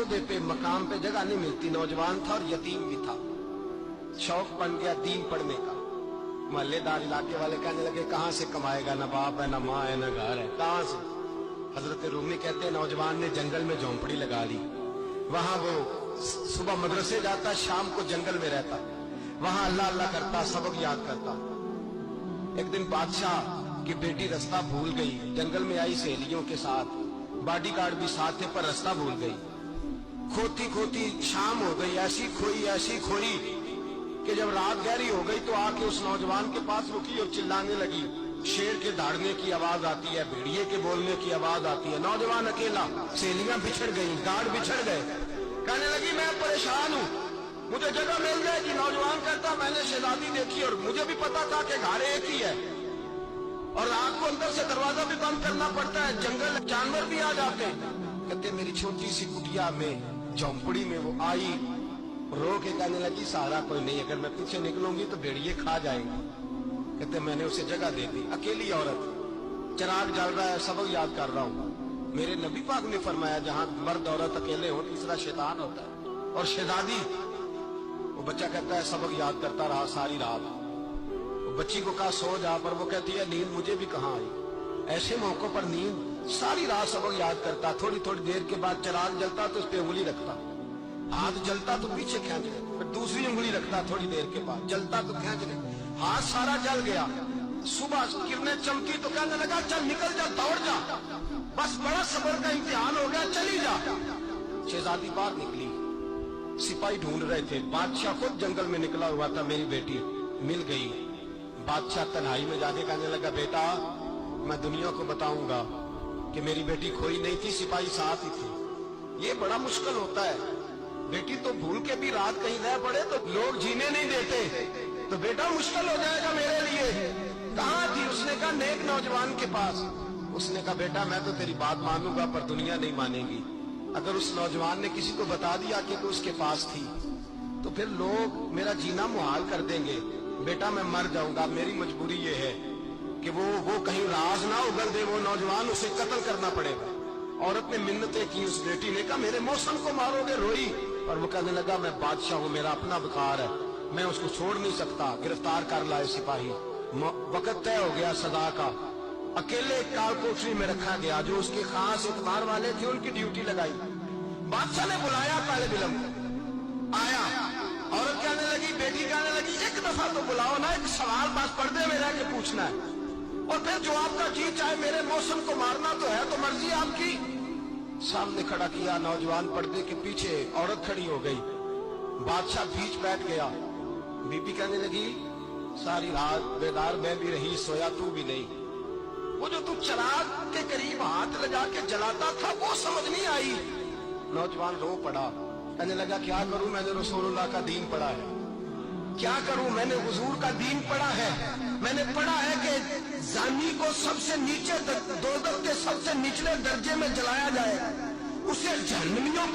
ओहदे पे मकाम पे जगह नहीं मिलती, नौजवान था और यतीम भी था, शौक बन गया दीन पढ़ने का। मोहल्लेदार इलाके वाले कहने लगे कहां से कमाएगा, ना बाप है ना माँ है ना घर है, कहां से। हजरत रूमी कहते हैं नौजवान ने जंगल में झोंपड़ी लगा ली, वहां वो सुबह मदरसे जाता, शाम को जंगल में रहता, वहां अल्लाह अल्लाह करता, सबक याद करता। एक दिन बादशाह की बेटी रास्ता भूल गई, जंगल में आई सहेलियों के साथ, बॉडीगार्ड भी साथ थे पर रास्ता भूल गई। खोती खोती शाम हो गई, ऐसी खोई कि जब रात गहरी हो गई तो आके उस नौजवान के पास रुकी और चिल्लाने लगी। शेर के दहाड़ने की आवाज आती है, भेड़िए के बोलने की आवाज आती है। नौजवान अकेला, सहेलियां बिछड़ गई, गार्ड बिछड़ गए। कहने लगी मैं परेशान हूँ, मुझे जगह मिल जाएगी। नौजवान कहता मैंने शहजादी देखी और मुझे भी पता था कि घर एक ही है और रात को अंदर से दरवाजा भी बंद करना पड़ता है, जंगल जानवर भी आ जाते हैं। कहते मेरी छोटी सी कुटिया में झोंपड़ी में वो आई, रो के कहने लगी सहारा कोई नहीं, अगर मैं पीछे निकलूंगी तो भेड़िए खा जाएंगे। कहते मैंने उसे जगह दे दी, अकेली औरत, चिराग जल रहा है, सबक याद कर रहा हूँ। मेरे नबी पाक ने फरमाया जहां मर्द औरत अकेले हो तीसरा शैतान होता है। और शहजादी, वो बच्चा कहता है सबक याद करता रहा सारी रात। वो बच्ची को कहा सो जा, पर वो कहती है नींद मुझे भी कहाँ आई। ऐसे मौकों पर नींद, सारी रात सबक याद करता, थोड़ी थोड़ी देर के बाद चिराग जलता तो उस पर उंगली रखता, हाथ जलता तो पीछे खींच ले, फिर दूसरी उंगली रखता, थोड़ी देर के बाद जलता तो खींच ले, हाथ सारा जल गया। सुबह किरणें चमकी तो कहने लगा चल निकल जा, दौड़ जा, बस बड़ा सब्र का इम्तिहान हो गया, चली जा। शहजादी बाहर निकली, सिपाही ढूंढ रहे थे, बादशाह खुद जंगल में निकला हुआ था, मेरी बेटी मिल गई। बादशाह तन्हाई में जाके कहने लगा बेटा मैं दुनिया को बताऊंगा कि मेरी बेटी खोई नहीं थी, सिपाही साथ ही थे। ये बड़ा मुश्किल होता है, बेटी तो भूल के भी रात कहीं रह पड़े तो लोग जीने नहीं देते, तो बेटा मुश्किल हो जाएगा मेरे लिए। कहाँ थी? उसने कहा नेक नौजवान के पास। उसने कहा बेटा मैं तो तेरी बात मानूंगा पर दुनिया नहीं मानेगी। अगर उस नौजवान ने किसी को बता दिया कि तू उसके पास थी तो फिर लोग मेरा जीना मुहाल कर देंगे, बेटा मैं मर जाऊंगा। मेरी मजबूरी ये है कि वो कहीं राज ना उगल दे वो नौजवान, उसे कत्ल करना पड़ेगा। औरत ने मिन्नतें की, उस बेटी ने कहा मेरे मौसम को मारोगे, रोई। और वो कहने लगा मैं बादशाह हूँ, मेरा अपना वकार है, मैं उसको छोड़ नहीं सकता। गिरफ्तार कर लाए सिपाही। वक्त तय हो गया सदा का, अकेले काल कोठरी में रखा गया। जो उसके खास इतबार वाले थे उनकी ड्यूटी लगाई। बादशाह ने बुलाया पहले बिलम, आया। औरत कहने लगी, बेटी कहने लगी एक दफा तो बुलाओ ना, एक सवाल बस पर्दे में रह के पूछना है और फिर जो आपका जी चाहे। मेरे मौसम को मारना तो है तो मर्जी आपकी। सामने खड़ा किया, नौजवान पर्दे के पीछे, औरत खड़ी हो गई। बादशाह बीच बैठ गया। बीबी कहने लगी सारी रात बेदार मैं भी रही, सोया तू भी नहीं। वो जो तू चिराग के करीब हाथ लगा के जलाता था वो समझ नहीं आई। नौजवान रो पड़ा, कहने लगा क्या करूं, मैंने रसूलुल्लाह का दीन पढ़ा है, क्या करूं, मैंने हुजूर का दीन पढ़ा है। मैंने पढ़ा है कि जानी को सबसे नीचे दोज़ख के सबसे निचले दर्जे में जलाया जाए, उसे जहन्नमियों